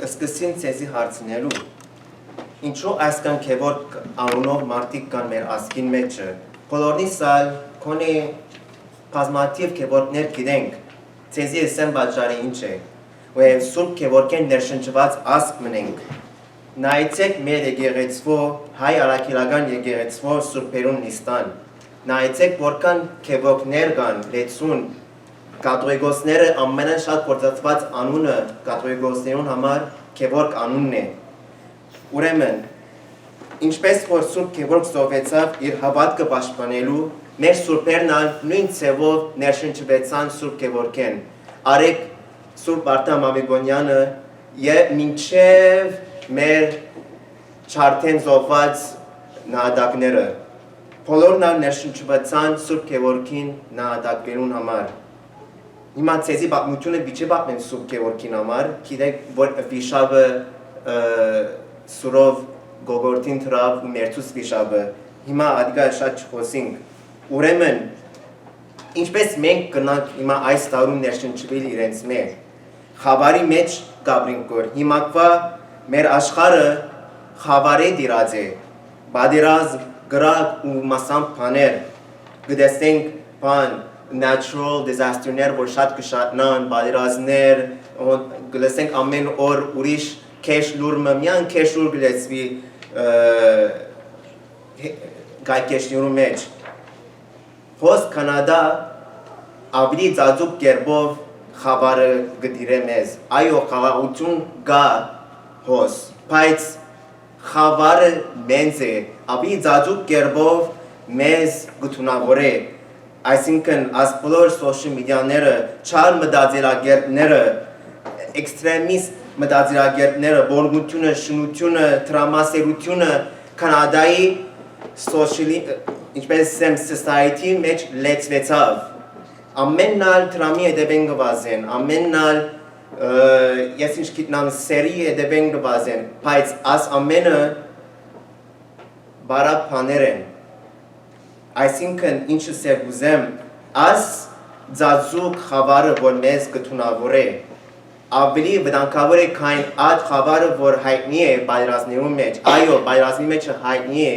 Սկսին ցեզի հարցնելու ինչու այսքան քեվորք անունով մարդիկ կան մեր ասկին մեջը բոլորնից ալ քոնե բազմաթիվ քեվորքներ գիտենք ցեզի ասեմ բաժարի ինչ է ու սուրբ քեվորքեն ներշնչված ասկ մնենք նայեցեք մեր եկեղեցվո հայ արաքելական եկեղեցվո սուրբերուն նիստան նայեցեք որքան քեվորքներ կան լեցուն կաթողիկոսները ամենաշատ գործածված անունը կաթողիկոսներուն համար քեվորք անունն է ուրեմն ինչպես որ սուրբ քեվորք սովեցավ իր հավատքը պաշտպանելու մեր սուրբերն ալ նույն ցևով ներշնչվեցան սուրբ քեվորքեն արեք սուրբ Արտամ Ամիգոնյանը եւ մինչեւ մեր չարթեն զոհված նահատակները բոլորն ալ ներշնչվեցան սուրբ քեվորքին նահատակվելուն համար Հիմա ցեզի պատմությունը բիչե պատմեմ սուրբ քեվորքին համար, գիտեք որ վիշապը սուրով գողորտին թրավ ու մերցուս վիշապը, հիմա ադիգա շատ չխոսինք, ուրեմն ինչպես մենք կնանք հիմա այս տարում ներշնչվել իրենց մեր, խավարի մեջ գաբրինք որ, հիմակվա մեր աշխարը խավարե դիրած է, բադիրազ գրակ ու մասամբ բաներ, գտեսենք բան, natural disaster-ներ, որ շատ կշատնան, բادرազներ, գլսենք ամեն օր ուրիշ քեշ լուրը, միան քեշ լուր գլեցվի գայքեշներու մեջ։ Հոս Կանադա ավելի ծածուկ կերպով խավարը գդիրե մեզ, այո խաղաղություն գա հոս, բայց խավարը մենձ է, ավելի ծածուկ կերպով մեզ գթունավորե Այսինքն ասպոլոր սոշիալ մեդիաները, չար մտածելակերպները, էքստրեմիստ մտածելակերպները, բորգությունը, շնությունը, տրամասերությունը Կանադայի ինչպես ասեմ, society մեջ լեցվեցավ։ Ամենն ալ տրամի հետևեն գվազեն, ամենն ալ ես ինչ գիտնամ սերի հետևեն գվազեն, բայց աս ամենը բարակ բաներ են։ Այսինքն ինչը սեր ուզեմ, աս ձազուկ խավարը, որ մեզ գթունավոր է, ավելի վտանգավոր է քան այդ խավարը, որ հայտնի է բայրազմներու մեջ, այո, բայրազմի մեջը հայտնի է,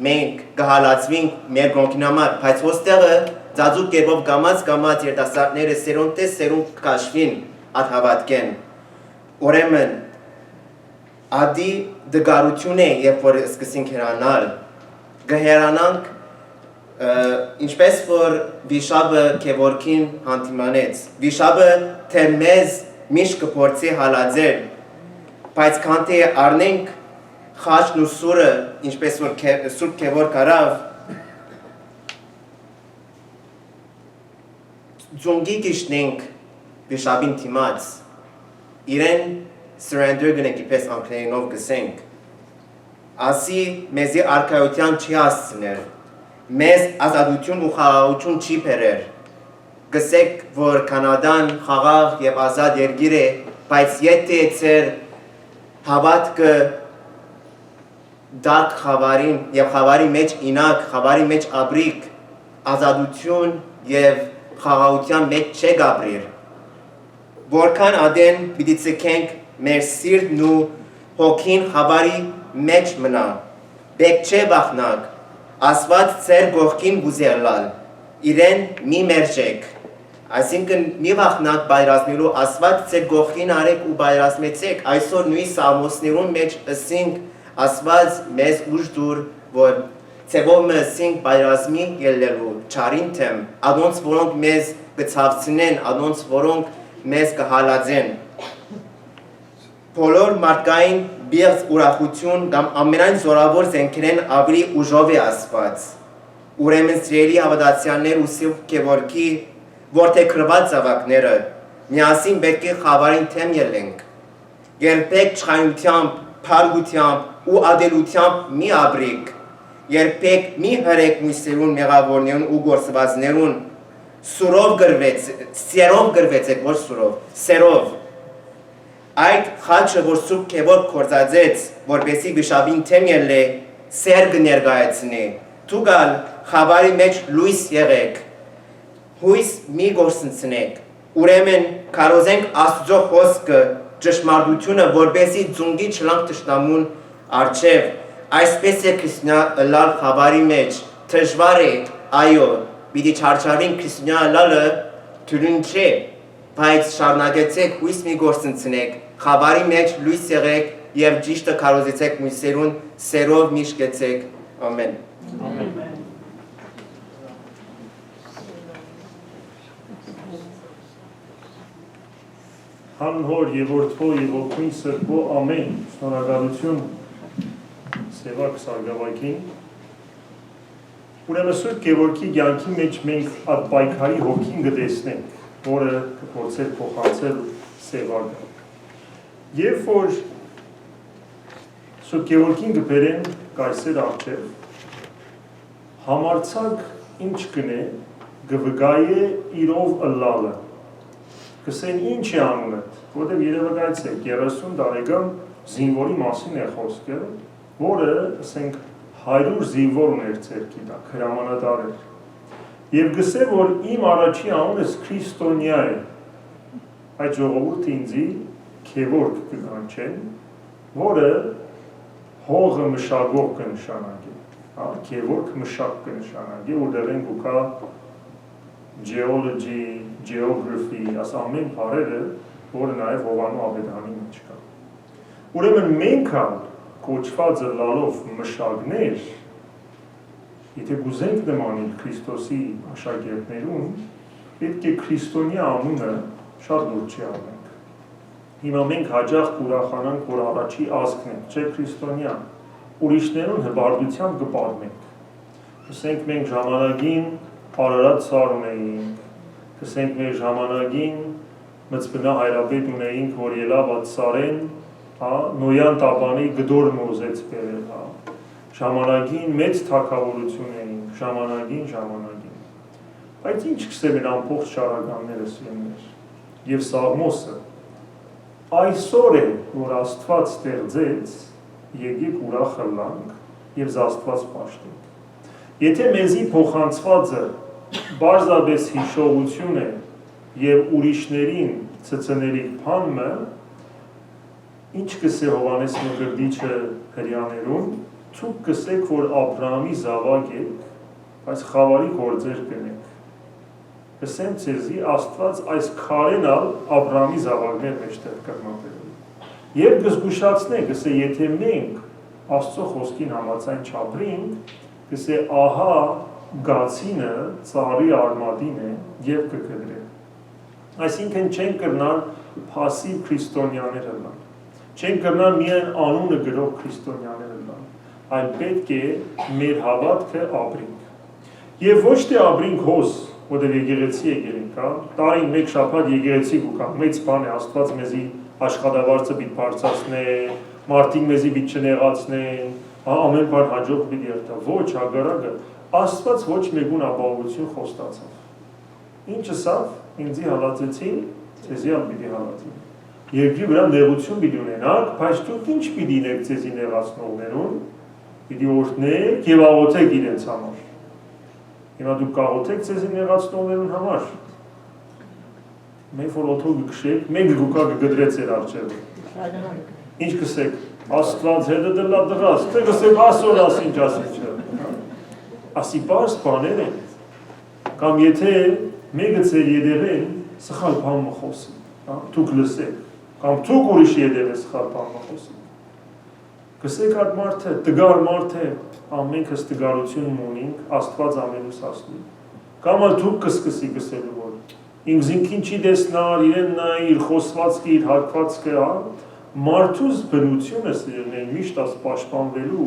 մենք կհալածվենք մեր կոնքին համար, բայց ոստեղը ձազուկ կերպով կամած երիտասարդները սերունդ կաշվին այդ հավատքեն, ուրեմն ադի դգարություն է, երբ որ սկսենք հերանալ, կհերանանք ինչպես որ վիշապը քեվորքին հանդիմանեց, վիշապը թե մեզ միշտ կփորձի հալածել, բայց քան թե առնենք խաչն ու սուրը, ինչպես որ սուրբ քեվորք արավ, ձունգի գիշնենք վիշապին թիմած, իրեն surrender գնենք իպես անգլերենով գսենք, ասի մեզի արքայության չի հասցներ, մեզ ազատություն ու խաղաղություն չի բերեր, գսեք, որ Կանադան խաղաղ և ազատ երկիր է, բայց եթե ծեր հավատքը դարկ խավարին և խավարի մեջ ինակ, խավարի մեջ աբրիկ, ազատություն և խաղաղության մեջ չե գաբրիր, որքան ադեն պիտի ցկենք մեր սիրտն ու հոգին խավարի մեջ մնա, բեք չէ բախնակ, Ասված ծեր գողքին գուզելալ, իրեն մի մերժեք, այսինքն մի վախնակ բայրազմելու ասված ծեր գողքին արեք ու բայրազմեցեք, այսօր նույն սամոսներուն մեջ ըսինք ասված մեզ ուժ դուր, որ ծևով մը ըսինք բայրազմի ելլելու, չարին թեմ, ադոնց որոնք մեզ կցավցնեն, ադոնց որոնք մեզ կհալածեն, բոլոր մարդկային բիղծ ուրախություն կամ ամենայն զորավոր զենքերեն ավելի ուժով է ասված, ուրեմն սիրելի հավատացյալներ ու սուրբ քեվորքի որդեգրված զավակները միասին պետք է խավարին թեմ ելենք, երբեք չխայնությամբ, փառությամբ ու ադելությամբ մի աբրիկ, երբեք մի հրեք մույսերուն մեղավորներուն ու գործվածներուն սերով գրվեցեք, ոչ սուրով, սերով, Այդ խաչը, որ սուրբ քեվորք կործածեց, որպեսի վիշապին թեմ ելլե, սեր կներկայացնի, դուք խավարի մեջ լույս եղեք, հույս մի գործընծնեք, ուրեմն կարոզենք Աստծո խոսքը ճշմարտությունը, որպեսզի ձունգի չլանք թշնամուն առջև, այսպես է քրիստոնյա լալ խավարի մեջ, դժվար է, այո, պիտի չարչարվին քրիստոնյա լալը թյուրին չէ, բայց շարունակեցեք հույս մի գործընծնեք, խավարի մեջ լույս եղեք և ճիշտը քարոզեցեք մույսերուն, սերով միշտ գեցեք, ամեն։ Հանհոր և որդվո և ոգին սրբո ամեն, շնորհակալություն Սևակ Սարգսակին։ Ուրեմն Սուրբ Գևորգի կյանքի մեջ մենք այդ պայքարի հոգին կտեսնենք, որը կփորձեր փոխանցել Սևակը։ Երբ որ Սուրբ Գևորգին կբերեն կայսեր առջև, համարձակ ինչ կնե, կվգայե իրով ըլլալը, կսեն ինչ է անունդ, որտև երևակայցեք 30 տարեկան զինվորի մասին է խոսքը, որը ասենք 100 զինվոր ուներ ձեռքի տակ, հրամանատար էր։ Եվ գսե, որ իմ առաջի անունս քրիստոնյա է, այդ ժողովուրդը ինձի Գևորգ կկանչեն, որը հողը մշակող կնշանակի, Գևորգ մշակ կնշանակի, որտեղ են կուկա geology, geography, աս ամեն բառերը, որը նաև Հովանու Ավետարանի մեջ կա։ Ուրեմն մենք կոչված լալով մշակներ, եթե կուզենք նմանել Քրիստոսի աշակերտներուն, պետք է քրիստոնյա անունը շատ լուրջ առնենք։ Հիմա մենք հաճախ կուրախանանք, որ առաջի ազգն ենք, չէ քրիստոնյա, ուրիշներուն հպարտությամբ կպատմենք։ Կսենք մենք ժամանակին Արարատ ցար ունեինք, կսենք մեր ժամանակին մծբնա հայրապետ ունեինք, որ ելավ այդ ցարեն, Նոյան տապանի գդոր մոզեց բերել, ժամանակին մեծ թագավորություն էինք, ժամանակին։ Բայց ինչ կսեմ են ամբողջ շարականները սիրներ, և Սաղմոսը, այսօր է, որ Աստված ստեղծեց, եկեք ուրախ ըլլանք և Աստված պաշտենք։ Եթե մեզի փոխանցվածը բարձրապես հիշողություն է և ուրիշներին ցցնելիք բանը, ինչ կսե Հովանես Մկրտիչը հրյաներուն, ցուկ կսեք, որ Աբրահամի զավակ եք, բայց խավարի գործեր կնեք։ Կսեմ ձեզի Աստված այս քարենալ Աբրահամի զավակներ մեջտեղ կրմատել։ Եվ կզգուշացնեք, կսե եթե մենք Աստծո խոսքին համաձայն չապրենք, կսե ահա գացինը ծառի արմատին է և կգդրեք։ Այսինքն չեն կրնալ փասիվ քրիստոնյաներ ըլլան։ Չեն կրնալ միայն անունը գրող քրիստոնյաներ ըլլան, այլ պետք է մեր հավատքը ապրենք։ Եվ ոչ թե ապրենք հոս, որտեղ եկեղեցի եկերենք, տարին մեկ շաբաթ եկեղեցի կուքանք, մեծ բան է, Աստված մեզի աշխատավարձը պիտի բարձրացնե, մարդիկ մեզի պիտի չնեղացնեն, ամեն բան հաջող պիտի երթա, ոչ հակառակը, Աստված ոչ մեկուն ապահովություն խոստացավ։ Ինչ ասավ, ինձի հալածեցին, ձեզի ալ պիտի հալածին։ Երկրի վրա նեղություն պիտի ունենաք, բայց դուք ինչ պիտի ինեք ձեզի նեղացնողներուն, պիտի օրհնեք և աղոթեք իրենց համար։ Հիմա դուք կաղոթեք ձեզի նեղացնողներուն համար։ Մենք որ օդով կքշեք, մենք գուկա կգդրեց էր արջևը։ Ինչ կսեք, Աստված հետը դլա դղաս, թե կսեք ասոր ասինչ ասինչ չէ։ Ասի պարս բաներ են, կամ եթե մեկը ձեր ետևեն, սխալ բան մխոսի, դուք լսեք, կամ դուք ուրիշ ետև է սխալ բան մխոսի։ Կսեք այդ մարդը, տգար մարդ է, ամենքս տգարություն ունենք, Աստված ամենուս ասնի։ Կամ ալ դուք կսկսի կսելու որ, ինք զինքին չի դեսնար, իրեն նա, իր խոսվածքը, իր հարկվածքը, մարդուս բնությունը սիրելն միշտ աս պաշտպանվելու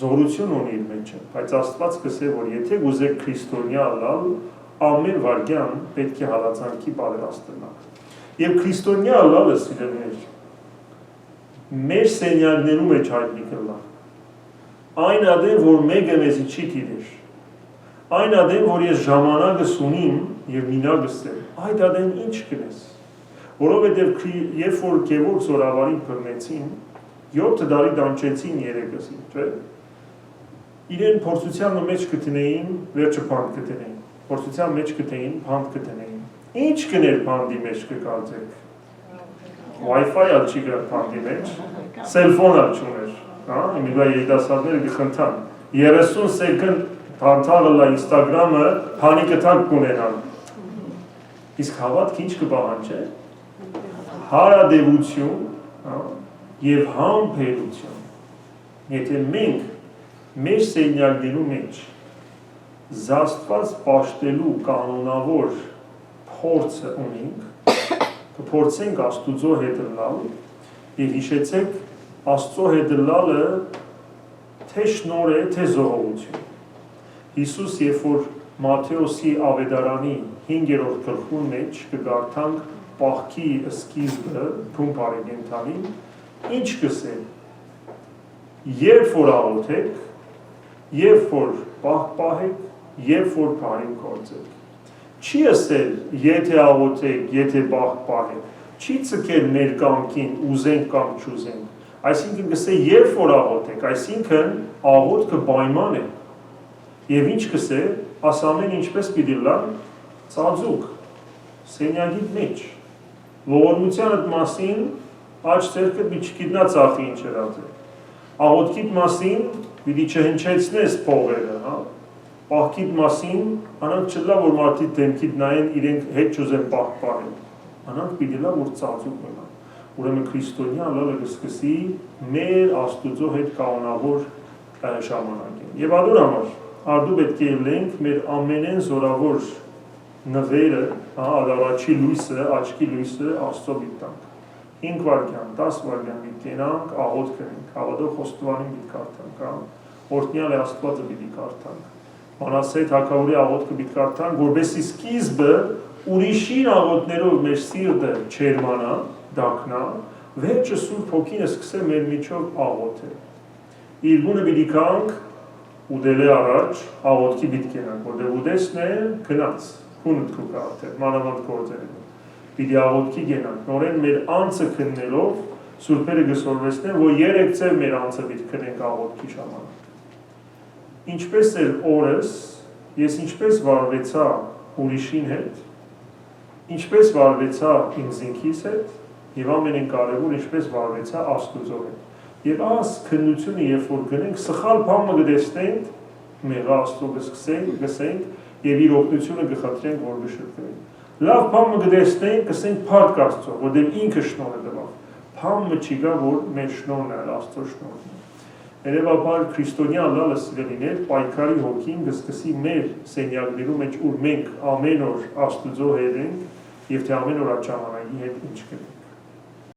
զորություն ունի իր մեջը, բայց Աստված կսե, որ եթե գուզեք քրիստոնյա լալ, ամեն վարգյան պետք է հալածանքի պատրաստենակ։ Եվ քրիստոնյա լալը սիրելներ, մեր սենյակներում մեջ հայտնի կլա։ Այն ադեն, որ մեկը մեզի չի տիրեր, այն ադեն, որ ես ժամանակս ունիմ և մինագս եմ, այդ ադեն ինչ կնես, որովհետև երբ որ Գևորգ զորավարին բռնեցին, 7 տարի դանչեցին երեքսին, չէ՞։ Իրեն փորձության մեջ կտնեին, վերջը բանդ կտնեին, փորձության մեջ կտնեին, բանդ կտնեին։ Ինչ կներ բանդի մեջ կկարծեք։ Wi-Fi-ը չի գար փանդի մեջ, սելֆոնը չուներ, հա, իմիգա երիտասարդները գխնդան, 30 սեկունդ թանթալը լա Instagram-ը փանիկը թանք կունենան, իսկ հավատք ինչ կպահանջե, հարադևություն և համբերություն, եթե մենք մեր սենյակներու մեջ զաստված պաշտելու կանոնավոր փորձը ունենք, կփորձենք Աստուծո հետ լալ և հիշեցեք Աստծո հետ լալը թե շնոր է, թե զողողություն։ Հիսուս երբ որ Մատթեոսի ավետարանի 5-րդ գլխուն մեջ կգարթանք պահքի սկիզբը փում բարեկենթանին, ինչ կսե, երբ որ աղոթեք, երբ որ պահք պահեք, երբ որ բարին գործեք։ Չի ասել, եթե աղոթեք, եթե պահք պահեք, չի ցկել մեր կամքին, ուզենք կամ չուզենք, այսինքն կսե երբ որ աղոթեք, այսինքն աղոթքը պայման է, և ինչ կսե, աս ամեն ինչպես պիտի լան, ծածուկ, սենյակիդ մեջ, ողորմությանդ մասին աչ ձերքդ մի չգիտնա ծախի ինչ երած է, աղոթքիդ մասին պիտի չհնչեցնես փողերը, պահքիդ մասին անանք չլա, որ մարդիդ դեմքիդ նայեն իրենք հետ չուզեն պահք պահեն, անանք պիտի լա, որ ծածուկ մնա, ուրեմն քրիստոնյա լալը կսկսի մեր Աստուծո հետ կանոնավոր ժամանակին, և ադուր համար, արդու պետք է լենք մեր ամենեն զորավոր նվերը, ադարաչի լույսը, աչքի լույսը Աստծո բիտանք, 5 վարկյան, 10 վարկյան բիտենանք, աղոտ կրենք, հավատով խոստովանին բիտ կարդանք, օրտնյալ է Աստվածը բիտի կարդանք, Մանասե թագավորի աղոթքը պիտի կարդանք, որպեսզի սկիզբը ուրիշին աղոթներով մեր սիրտը չերմանա, դակնա, վերջը Սուրբ Հոգին սկսե մեր միջով աղոթել։ Իր գունը պիտի կանք ուդել է առաջ աղոթքի պիտի կենանք, որտեղ ուդեսն է գնաց, քունդ քու կարդել, մանավանդ գործերով։ Պիտի աղոթքի կենանք, նորեն մեր անձը քննելով Սուրբերը գսորվեցնեն, որ 3 ձև մեր անձը պիտի քնենք աղոթքի ժամանակ։ Ինչպես էր օրս, ես ինչպես վարվեցա ուրիշին հետ, ինչպես վարվեցա իմ զինքիս հետ, և ամենեն կարևոր ինչպես վարվեցա Աստուծո հետ։ Եվ աս քննությունը երբ որ գնենք, սխալ բամը գտեսնենք, մեղա Աստծո գսենք և իր օգնությունը գխնդրենք, որ գշտվենք։ Լավ բամը գտեսնենք, գսենք փառք Աստծո, որտեղ ինքը շնորհ է տվել։ Բամը չի գա, որ մեր շնորհն է, Աստծո շնորհն է։ Երևաբար քրիստոնյա լալը սիրելիներ, պայքարի հոգին կսկսի մեր սենյակներու մեջ, ուր մենք ամեն օր Աստուծո հետ ենք, և թե ամեն օր այդ ժամանակի հետ ինչ կնենք։